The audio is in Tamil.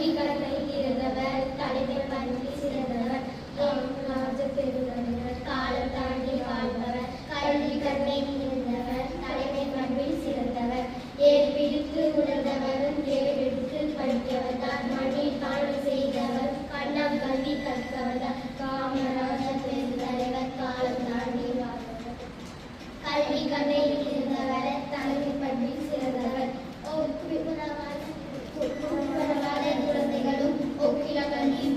கல்வி இருந்தவர் தலைமை பண்பி சிறந்தவர் ராஜ பெருந்தவர் காலம் தாண்டி வாழ்ந்தவர் கல்வி கண்ணை இருந்தவர் தலைமை பண்பில் சிறந்தவர் ஏர் பிடித்து உணர்ந்தவரும் ஏறெடுத்து படித்தவர் தான் மண்ணில் தாழ்வு செய்தவர் கண்ணம் கல்வி கற்கவர் காமராஜ பெருந்தலைவர் காலம் தாண்டி வாழ்ந்தவர் கல்வி கண்ணை இருந்தவர் தலைமை பண்பில் சிறந்தவர் குறைவான குழந்தைகளும் ஒக்கில கல்வி